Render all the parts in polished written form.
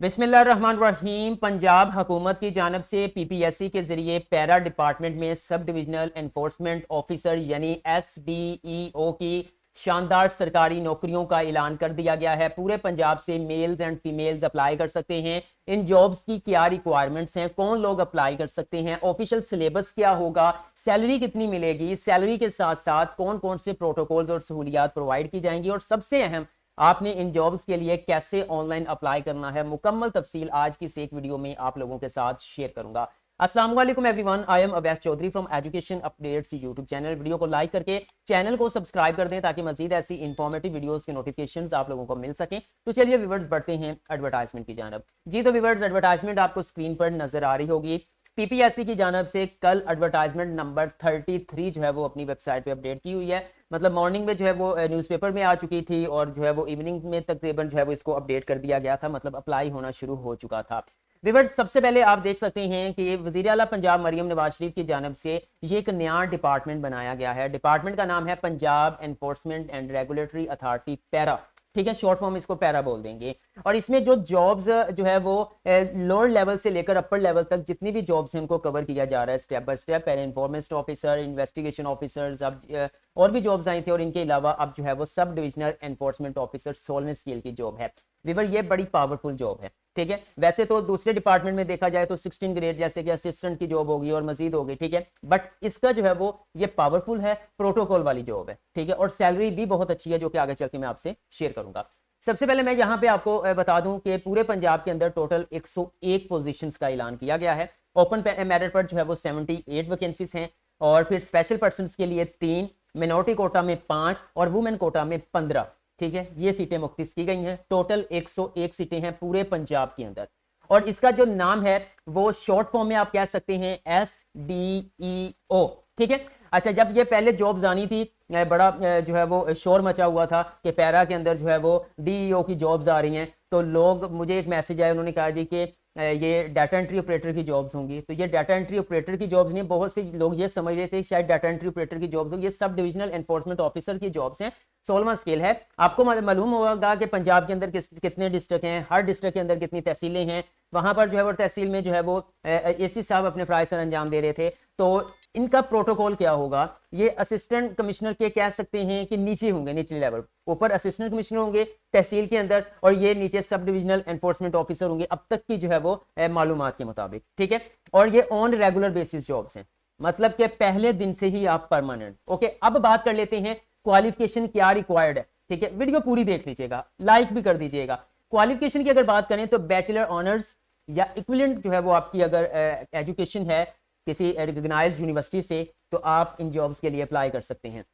बिस्मिल्लाहिर्रहमानिर्रहीम। पंजाब हुकूमत की जानब से पीपीएससी के ज़रिए पैरा डिपार्टमेंट में सब डिविजनल एनफोर्समेंट ऑफिसर यानी एसडीईओ की शानदार सरकारी नौकरियों का ऐलान कर दिया गया है। पूरे पंजाब से मेल्स एंड फीमेल्स अप्लाई कर सकते हैं। इन जॉब्स की क्या रिक्वायरमेंट्स हैं, कौन लोग अप्लाई कर सकते हैं, ऑफिशियल सिलेबस क्या होगा, सैलरी कितनी मिलेगी, सैलरी के साथ साथ कौन कौन से प्रोटोकॉल्स और सहूलियात प्रोवाइड की जाएंगी, और सबसे अहम आपने इन जॉब्स के लिए कैसे ऑनलाइन अप्लाई करना है, मुकम्मल तफसील आज की इस एक वीडियो में आप लोगों के साथ शेयर करूंगा। अस्सलाम वालेकुम everyone, I am Awais Chaudhry from education updates YouTube channel. Video को लाइक करके चैनल को सब्सक्राइब कर दें ताकि मजीद ऐसी इंफॉर्मेटिव वीडियोस के नोटिफिकेशंस आप लोगों को मिल सकें। तो चलिए व्यूअर्स बढ़ते हैं एडवर्टाइजमेंट की जानब। जी तो व्यूअर्स, एडवर्टाइजमेंट आपको स्क्रीन पर नजर आ रही होगी। पीपीएससी की जानब से कल एडवर्टाइजमेंट नंबर 33 जो है वो अपनी वेबसाइट पे अपडेट की हुई है। मतलब मॉर्निंग में जो है वो न्यूज़पेपर में आ चुकी थी और जो है वो इवनिंग में तकरीबन जो है वो इसको अपडेट कर दिया गया था, मतलब अप्लाई होना शुरू हो चुका था। व्यूअर्स, सबसे पहले आप देख सकते हैं कि वज़ीर आला पंजाब मरियम नवाज शरीफ की जानब से ये एक नया डिपार्टमेंट बनाया गया है। डिपार्टमेंट का नाम है Punjab enforcement and regulatory authority para, ठीक है, शॉर्ट फॉर्म इसको पैरा बोल देंगे। और इसमें जो जॉब्स जो है वो लोअर लेवल से लेकर अपर लेवल तक जितनी भी जॉब्स हैं उनको कवर किया जा रहा है स्टेप बाय स्टेप। पहले इन्फॉर्मेशन ऑफिसर, इन्वेस्टिगेशन ऑफिसर्स, अब और भी जॉब्स आई थी, और इनके अलावा अब जो है वो सब डिविजनल एनफोर्समेंट ऑफिसर 16वें स्केल की जॉब है। वीवर ये बड़ी पावरफुल जॉब है, ठीक है। वैसे तो दूसरे डिपार्टमेंट में देखा जाए तो 16 ग्रेड जैसे कि असिस्टेंट की जॉब होगी और मजीद होगी, ठीक है, बट इसका जो है वो ये पावरफुल है, प्रोटोकॉल वाली जॉब है, ठीक है, और सैलरी भी बहुत अच्छी है जो कि आगे चल के मैं आपसे शेयर करूंगा। सबसे पहले मैं यहाँ पे आपको बता दूं कि पूरे पंजाब के अंदर टोटल 101 पोजीशंस का ऐलान किया गया है। ओपन मेरिट पर जो है वो 78 वैकेंसीज हैं, और फिर स्पेशल पर्सन्स के लिए 3, मिनोरिटी कोटा में 5 और वुमेन कोटा में 15, ठीक है, ये सीटें मुख्तस की गई हैं। टोटल 101 सीटें हैं पूरे पंजाब के अंदर, और इसका जो नाम है वो शॉर्ट फॉर्म में आप कह सकते हैं SDEO, ठीक है। अच्छा, जब ये पहले जॉब्स आनी थी बड़ा जो है वो शोर मचा हुआ था कि पैरा के अंदर जो है वो DEO की जॉब्स आ रही हैं, तो लोग, मुझे एक मैसेज आया, उन्होंने कहा जी कि ये डाटा एंट्री ऑपरेटर की जॉब्स होंगी। तो ये डाटा एंट्री ऑपरेटर की जॉब्स नहीं, बहुत से लोग ये समझ रहे थे शायद डाटा एंट्री ऑपरेटर की जॉब्स होंगी। ये सब डिविजनल एनफोर्समेंट ऑफिसर की जॉब्स हैं, 16वां स्केल है। आपको मालूम होगा कि पंजाब के अंदर कितने डिस्ट्रिक्ट हैं, हर डिस्ट्रिक्ट के अंदर कितनी तहसीलें हैं। वहां पर जो है वो तहसील में जो है वो एसी साहब अपने फ़राइज़ सर अंजाम दे रहे थे। तो इनका प्रोटोकॉल क्या होगा, ये असिस्टेंट कमिश्नर के कह सकते हैं कि नीचे होंगे, निचले लेवल, ऊपर असिस्टेंट कमिश्नर होंगे तहसील के अंदर, और ये नीचे सब डिविजनल एनफोर्समेंट ऑफिसर होंगे अब तक की जो है वो मालूमात के मुताबिक, ठीक है। और ये ऑन रेगुलर बेसिस जॉब्स हैं, मतलब कि पहले दिन से ही आप परमानेंट। ओके, अब बात कर लेते हैं क्वालिफिकेशन क्या रिक्वायर्ड है, ठीक है। वीडियो पूरी देख लीजिएगा, लाइक भी कर दीजिएगा। क्वालिफिकेशन की अगर बात करें तो बैचलर ऑनर्स या इक्विवेलेंट जो है वो आपकी अगर एजुकेशन है किसी रिकॉग्नाइज्ड यूनिवर्सिटी से, तो आप इन जॉब्स के लिए अप्लाई कर सकते हैं।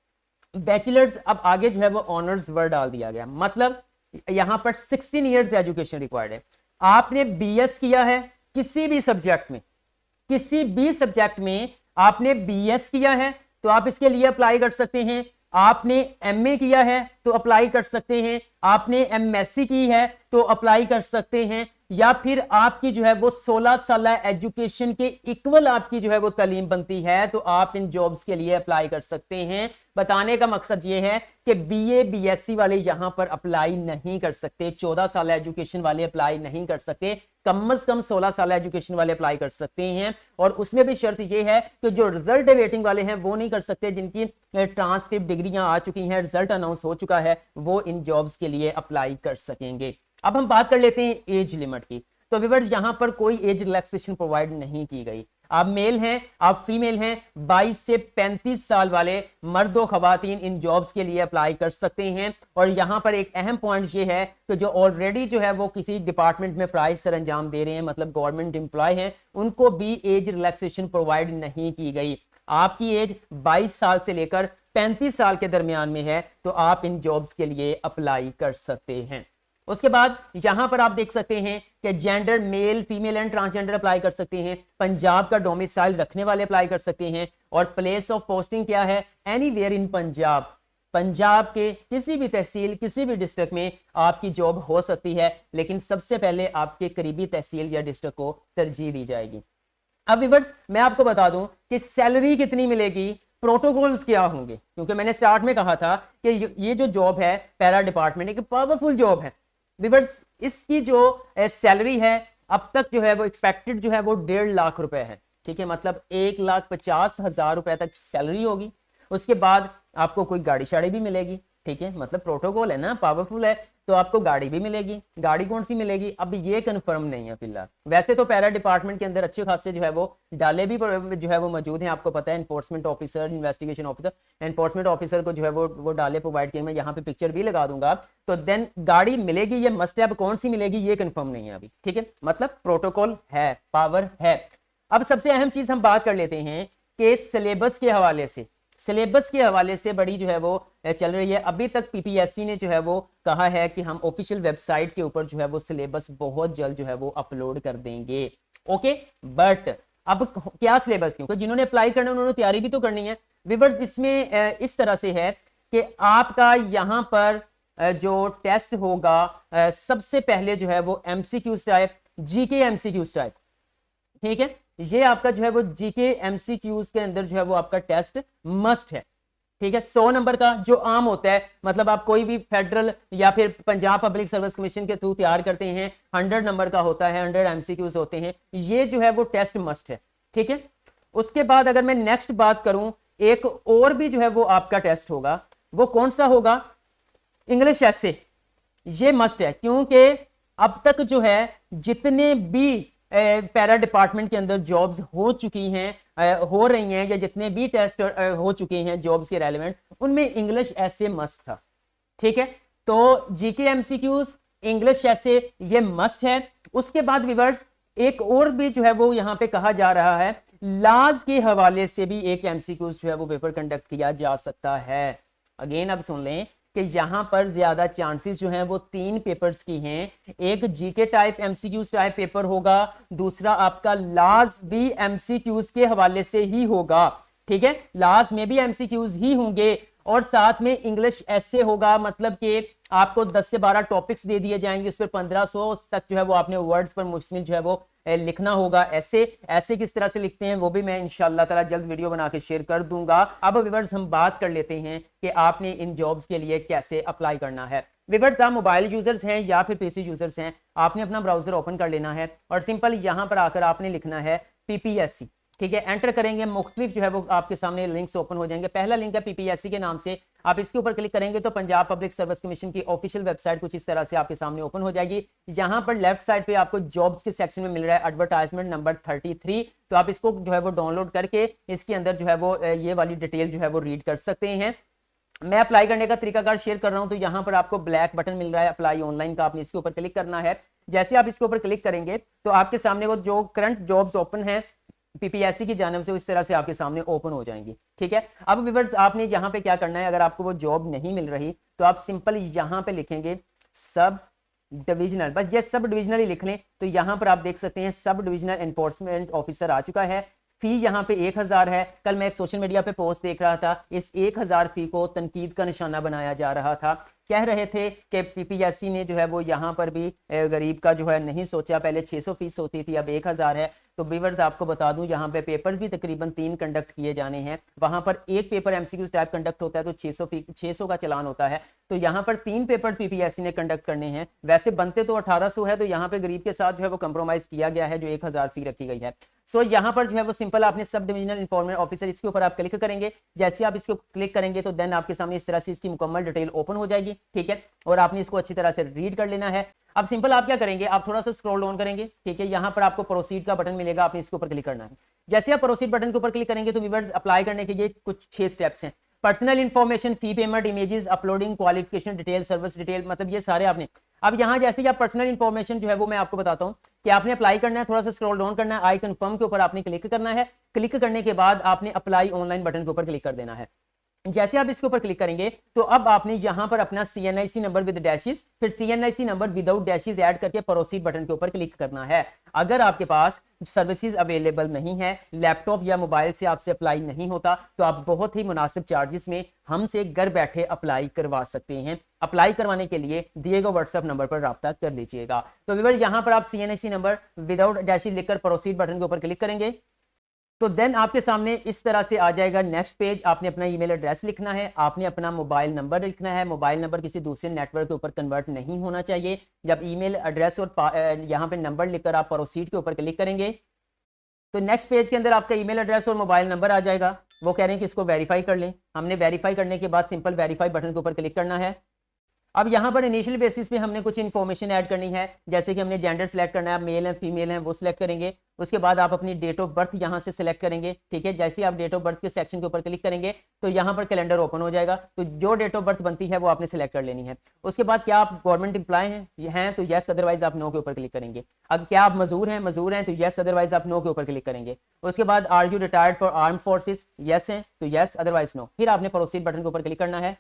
बैचलर्स, अब आगे जो है वो ऑनर्स वर्ड डाल दिया गया, मतलब यहां पर 16 इयर्स एजुकेशन रिक्वायर्ड है। आपने बीएस किया है किसी भी सब्जेक्ट में, किसी भी सब्जेक्ट में आपने बीएस किया है तो आप इसके लिए अप्लाई कर सकते हैं। आपने एमए किया है तो अप्लाई कर सकते हैं। आपने एमएससी की है तो अप्लाई कर सकते हैं, या फिर आपकी जो है वो 16 साल एजुकेशन के इक्वल आपकी जो है वो तालीम बनती है तो आप इन जॉब्स के लिए अप्लाई कर सकते हैं। बताने का मकसद ये है कि बीए बीएससी वाले यहां पर अप्लाई नहीं कर सकते, 14 साल एजुकेशन वाले अप्लाई नहीं कर सकते, कम से कम 16 साल एजुकेशन वाले अप्लाई कर सकते हैं। और उसमें भी शर्त यह है कि जो रिजल्ट वेटिंग वाले हैं वो नहीं कर सकते, जिनकी ट्रांसक्रिप्ट डिग्रियां आ चुकी हैं, रिजल्ट अनाउंस हो चुका है, वो इन जॉब्स के लिए अप्लाई कर सकेंगे। अब हम बात कर लेते हैं एज लिमिट की। तो व्यूअर्स, यहां पर कोई एज रिलैक्सेशन प्रोवाइड नहीं की गई। आप मेल हैं, आप फीमेल हैं, 22 से 35 साल वाले मर्द और खवातीन इन जॉब्स के लिए अप्लाई कर सकते हैं। और यहां पर एक अहम पॉइंट ये है कि जो ऑलरेडी जो है वो किसी डिपार्टमेंट में फ़राइज़ सर अंजाम दे रहे हैं, मतलब गवर्नमेंट एम्प्लॉय हैं, उनको भी एज रिलैक्सेशन प्रोवाइड नहीं की गई। आपकी एज 22 साल से लेकर 35 साल के दरमियान में है तो आप इन जॉब्स के लिए अप्लाई कर सकते हैं। उसके बाद यहां पर आप देख सकते हैं कि gender male, female and transgender apply कर सकते हैं। पंजाब का डोमिसाइल रखने वाले अप्लाई कर सकते हैं। और प्लेस ऑफ पोस्टिंग क्या है, एनीवेयर इन पंजाब, पंजाब के किसी भी तहसील, किसी भी डिस्ट्रिक्ट में आपकी जॉब हो सकती है, लेकिन सबसे पहले आपके करीबी तहसील या डिस्ट्रिक्ट को तरजीह दी जाएगी। अब व्यूअर्स, मैं आपको बता दूं कि सैलरी कितनी मिलेगी, प्रोटोकॉल्स क्या होंगे, क्योंकि मैंने स्टार्ट में कहा था कि ये जो जॉब है पैरा डिपार्टमेंट एक पावरफुल जॉब है। व्यूअर्स इसकी जो सैलरी है अब तक जो है वो एक्सपेक्टेड जो है वो 1.5 लाख रुपए है, ठीक है, मतलब 1,50,000 रुपए तक सैलरी होगी। उसके बाद आपको कोई गाड़ी शाड़ी भी मिलेगी, ठीक है, मतलब प्रोटोकॉल है ना, पावरफुल है, तो आपको गाड़ी भी मिलेगी। गाड़ी कौन सी मिलेगी अब ये कंफर्म नहीं है फिलहाल। वैसे तो पैरा डिपार्टमेंट के अंदर अच्छे खासे जो है वो डाले भी जो है वो मौजूद हैं, आपको पता है, enforcement officer, investigation officer, enforcement officer को जो है वो डाले प्रोवाइड किए। मैं यहाँ पे पिक्चर भी लगा दूंगा। तो देन गाड़ी मिलेगी, ये मस्ट है, अब कौन सी मिलेगी ये कंफर्म नहीं है अभी, ठीक है, मतलब प्रोटोकॉल है, पावर है। अब सबसे अहम चीज हम बात कर लेते हैं कि सिलेबस के हवाले से, सिलेबस के हवाले से बड़ी जो है वो चल रही है। अभी तक पीपीएससी ने जो है वो कहा है कि हम ऑफिशियल वेबसाइट के ऊपर जो है वो सिलेबस बहुत जल्द जो है वो अपलोड कर देंगे, ओके। बट अब क्या सिलेबस, क्योंकि जिन्होंने अप्लाई करना है उन्होंने तैयारी भी तो करनी है। व्यूअर्स इसमें इस तरह से है कि आपका यहाँ पर जो टेस्ट होगा सबसे पहले जो है वो MCQs type, GK MCQs type, ठीक है, ये आपका जो है वो जीके एमसीक्यूज के अंदर जो है वो आपका टेस्ट मस्ट है, ठीक है। 100 नंबर का जो आम होता है, मतलब आप कोई भी फेडरल या फिर पंजाब पब्लिक सर्विस कमीशन के थ्रू तैयार करते हैं, 100 नंबर का होता है, 100 एमसीक्यूज होते हैं, ये जो है वो टेस्ट मस्ट है, ठीक है। उसके बाद अगर मैं नेक्स्ट बात करूं, एक और भी जो है वो आपका टेस्ट होगा, वो कौन सा होगा, इंग्लिश एसे, ये मस्ट है, क्योंकि अब तक जो है जितने भी पैरा डिपार्टमेंट के अंदर जॉब्स हो चुकी हैं, हो रही हैं, या जितने भी टेस्ट हो चुके हैं जॉब्स के रेलेवेंट, उनमें इंग्लिश ऐसे मस्ट था, ठीक है। तो जीके एमसीक्यूज, इंग्लिश ऐसे, ये मस्ट है। उसके बाद व्यूअर्स एक और भी जो है वो यहाँ पे कहा जा रहा है, लॉज के हवाले से भी एक एमसीक्यूज जो है वो पेपर कंडक्ट किया जा सकता है। अगेन अब सुन लें कि यहां पर ज्यादा चांसेस जो हैं वो 3 पेपर्स की हैं। एक GK type MCQs type paper होगा, दूसरा आपका लॉज भी एमसीक्यूज के हवाले से ही होगा, ठीक है, लॉज में भी एमसीक्यूज ही होंगे, और साथ में इंग्लिश ऐसे होगा, मतलब कि आपको 10 से 12 टॉपिक्स दे दिए जाएंगे, उस पर 1500 तक जो है वो आपने वर्ड्स पर मुश्तमिल जो है वो लिखना होगा। ऐसे ऐसे किस तरह से लिखते हैं वो भी मैं इंशाल्लाह ताला जल्द वीडियो बना के शेयर कर दूंगा। अब व्यूअर्स हम बात कर लेते हैं कि आपने इन जॉब्स के लिए कैसे अप्लाई करना है। व्यूअर्स आप मोबाइल यूजर्स हैं या फिर पीसी यूजर्स हैं, आपने अपना ब्राउजर ओपन कर लेना है और सिंपल यहां पर आकर आपने लिखना है पीपीएससी, ठीक है, एंटर करेंगे, मुख्तलिफ जो है वो आपके सामने लिंक्स ओपन हो जाएंगे। पहला लिंक है पीपीएससी के नाम से, आप इसके ऊपर क्लिक करेंगे तो पंजाब पब्लिक सर्विस कमीशन की ऑफिशियल वेबसाइट कुछ इस तरह से आपके सामने ओपन हो जाएगी। यहां पर लेफ्ट साइड पे आपको जॉब्स के सेक्शन में मिल रहा है एडवर्टाइजमेंट नंबर 33, तो आप इसको जो है वो डाउनलोड करके इसके अंदर जो है वो ये वाली डिटेल जो है वो रीड कर सकते हैं। मैं अप्लाई करने का तरीकाकार शेयर कर रहा हूं, तो यहां पर आपको ब्लैक बटन मिल रहा है अप्लाई ऑनलाइन का, आपने इसके ऊपर क्लिक करना है। जैसे आप इसके ऊपर क्लिक करेंगे तो आपके सामने वो जो करंट जॉब्स ओपन है पीपीएससी की जानिब से इस तरह से आपके सामने ओपन हो जाएंगी, ठीक है। अब व्यूअर्स आपने यहाँ पे क्या करना है, अगर आपको वो जॉब नहीं मिल रही तो आप सिंपल यहाँ पे लिखेंगे सब डिविजनल, बस ये सब डिविजनल ही लिख लें, तो यहाँ पर आप देख सकते हैं सब डिविजनल एनफोर्समेंट ऑफिसर आ चुका है। फी यहाँ पे 1000 है। कल मैं एक सोशल मीडिया पे पोस्ट देख रहा था, इस 1000 फी को तनकीद का निशाना बनाया जा रहा था। कह रहे थे कि पीपीएससी ने जो है वो यहाँ पर भी गरीब का जो है नहीं सोचा, पहले 600 फीस होती थी, अब 1000 है। तो व्यूअर्स आपको बता दूं यहाँ पे पेपर भी तकरीबन 3 कंडक्ट किए जाने हैं। वहां पर एक पेपर एमसीक्यू टाइप कंडक्ट होता है तो 600 का चलान होता है, तो यहाँ पर 3 पेपर्स पीपीएससी ने कंडक्ट करने हैं। वैसे बनते तो 1800 है, तो यहाँ पे गरीब के साथ जो है वो कंप्रोमाइज किया गया है, जो 1000 फी रखी गई है। सो यहाँ पर जो है वो सिंपल आपने सब डिविजनल इन्फॉर्मेशन ऑफिसर इसके ऊपर आप क्लिक करेंगे। जैसे आप इसको क्लिक करेंगे तो देन आपके सामने इस तरह से इसकी मुकम्मल डिटेल ओपन हो जाएगी, ठीक है, और आपने इसको अच्छी तरह से रीड कर लेना है। अब सिंपल आप क्या करेंगे, आप थोड़ा सा स्क्रॉल डाउन करेंगे, ठीक है, यहाँ पर आपको प्रोसीड का बटन मिलेगा, आपने इसके ऊपर क्लिक करना है। जैसे आप प्रोसीड बटन के ऊपर क्लिक करेंगे तो व्यूअर्स अप्लाई करने के लिए कुछ 6 स्टेप्स हैं। Personal information, fee payment, images, uploading, qualification detail, service detail, मतलब ये सारे आपने। अब यहाँ जैसे ही आप पर्सनल इन्फॉर्मेशन जो है वो मैं आपको बताता हूँ कि आपने अप्लाई करना है, थोड़ा सा स्क्रॉल डाउन करना है, आई कंफर्म के ऊपर आपने क्लिक करना है। क्लिक करने के बाद आपने अप्लाई ऑनलाइन बटन के ऊपर क्लिक कर देना है। जैसे आप इसके ऊपर क्लिक करेंगे तो अब आपने यहां पर अपना CNIC नंबर विद डैशेस, फिर CNIC number without dashes add करके प्रोसीड बटन के ऊपर क्लिक करना है। अगर आपके पास सर्विसेज अवेलेबल नहीं है, लैपटॉप या मोबाइल से आपसे अप्लाई नहीं होता, तो आप बहुत ही मुनासिब चार्जेस में हमसे घर बैठे अप्लाई करवा सकते हैं। अप्लाई करवाने के लिए दिए गए व्हाट्सएप नंबर पर राब्ता कर लीजिएगा। तो व्यूअर यहां पर आप CNIC नंबर विदाउट डैशेस लिखकर प्रोसीड बटन के ऊपर क्लिक करेंगे। तो देन आपके सामने इस तरह से आ जाएगा नेक्स्ट पेज। आपने अपना ईमेल एड्रेस लिखना है, आपने अपना मोबाइल नंबर लिखना है। मोबाइल नंबर किसी दूसरे नेटवर्क के ऊपर कन्वर्ट नहीं होना चाहिए। जब ईमेल एड्रेस और यहाँ पे नंबर लिखकर आप प्रोसीड के ऊपर क्लिक करेंगे तो नेक्स्ट पेज के अंदर आपका ईमेल एड्रेस और मोबाइल नंबर आ जाएगा। वो कह रहे हैं कि इसको वेरीफाई कर लें। हमने वेरीफाई करने के बाद सिंपल वेरीफाई बटन के ऊपर क्लिक करना है। अब यहाँ पर इनिशियल बेसिस पे हमने कुछ इन्फॉर्मेशन ऐड करनी है, जैसे कि हमने जेंडर सेलेक्ट करना है, मेल है फीमेल है वो सिलेक्ट करेंगे। उसके बाद आप अपनी डेट ऑफ बर्थ यहाँ से सिलेक्ट करेंगे, ठीक है। जैसे आप डेट ऑफ बर्थ के सेक्शन के ऊपर क्लिक करेंगे तो यहाँ पर कैलेंडर ओपन हो जाएगा। तो जो डेट ऑफ बर्थ बनती है वो आपने सिलेक्ट कर लेनी है। उसके बाद क्या आप गवर्नमेंट एम्प्लॉय हैं तो येस, अदरवाइज आप नो के ऊपर क्लिक करेंगे। अब क्या आप मजदूर हैं तो येस, अदरवाइज आप नो के ऊपर क्लिक करेंगे। उसके बाद are you retired for arm forces, yes हैं तो येस, अदरवाइज नो। फिर आपने प्रोसीड बटन के ऊपर क्लिक करना है।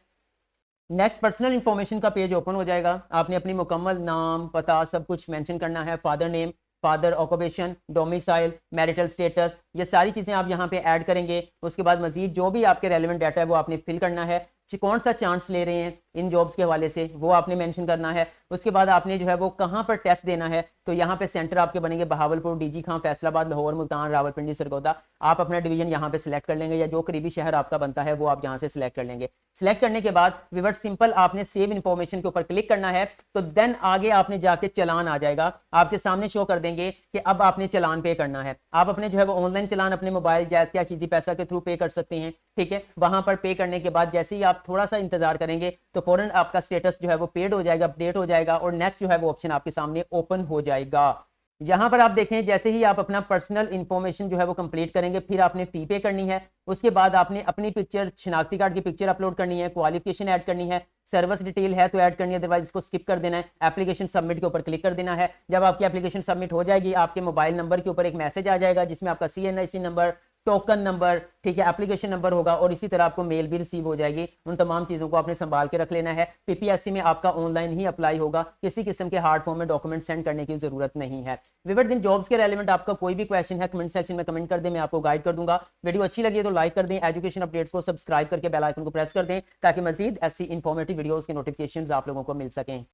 नेक्स्ट पर्सनल इन्फॉर्मेशन का पेज ओपन हो जाएगा। आपने अपनी मुकम्मल नाम पता सब कुछ मेंशन करना है, father name, father occupation, domicile, marital status, ये सारी चीज़ें आप यहाँ पे ऐड करेंगे। उसके बाद मजीद जो भी आपके रेलिवेंट डाटा है वो आपने फिल करना है। कौन सा चांस ले रहे हैं इन जॉब्स के हवाले से वो आपने मेंशन करना है। उसके बाद आपने जो है वो कहाँ पर टेस्ट देना है, तो यहाँ पे सेंटर आपके बनेंगे बहावलपुर, डीजी खां, फैसलाबाद, लाहौर, मुल्तान, रावलपिंडी, सरगोदा। आप अपना डिवीजन यहाँ पे सिलेक्ट कर लेंगे या जो करीबी शहर आपका बनता है वो आप यहाँ से सिलेक्ट कर लेंगे। सिलेक्ट करने के बाद विवर्ट सिंपल आपने सेव इन्फॉर्मेशन के ऊपर क्लिक करना है। तो देन आगे आपने जाके चलान आ जाएगा, आपके सामने शो कर देंगे कि अब आपने चलान पे करना है। आप अपने जो है वो ऑनलाइन चलान अपने मोबाइल जैज क्या चीज़ी पैसा के थ्रू पे कर सकते हैं, ठीक है। वहां पर पे करने के बाद जैसे ही आप थोड़ा सा इंतजार करेंगे तो फौरन आपका स्टेटस जो है वो पेड हो जाएगा, अपडेट हो जाएगा और नेक्स्ट जो है वो ऑप्शन आपके सामने ओपन हो जाएगा। यहां पर आप देखें जैसे ही आप अपना पर्सनल इंफॉर्मेशन जो है वो कंप्लीट करेंगे फिर आपने फी पे करनी है। उसके बाद आपने अपनी पिक्चर, शनाख्ती कार्ड की पिक्चर अपलोड करनी है, क्वालिफिकेशन ऐड करनी है, सर्विस डिटेल है तो ऐड करनी है, अदरवाइज इसको स्किप कर देना है। एप्लीकेशन सबमिट के ऊपर क्लिक कर देना है। जब आपकी एप्लीकेशन सबमिट हो जाएगी आपके मोबाइल नंबर के ऊपर एक मैसेज आ जाएगा जिसमें आपका CNIC नंबर, टोकन नंबर, ठीक है, एप्लीकेशन नंबर होगा और इसी तरह आपको मेल भी रिसीव हो जाएगी। उन तमाम चीज़ों को आपने संभाल के रख लेना है। PPSC में आपका ऑनलाइन ही अप्लाई होगा, किसी किस्म के हार्ड फॉर्म में डॉक्यूमेंट सेंड करने की जरूरत नहीं है। व्यूअर्स, इन जॉब्स के रेलेवेंट आपका कोई भी क्वेश्चन है कमेंट सेक्शन में कमेंट कर दें, मैं आपको गाइड कर दूंगा। वीडियो अच्छी लगी है तो लाइक कर दें, एजुकेशन अपडेट्स को सब्सक्राइब करके बेल आइकन को प्रेस कर दें ताकि मजीद ऐसी इंफॉर्मेटिव वीडियोज़ के नोटिफिकेशन आप लोगों को मिल सकें।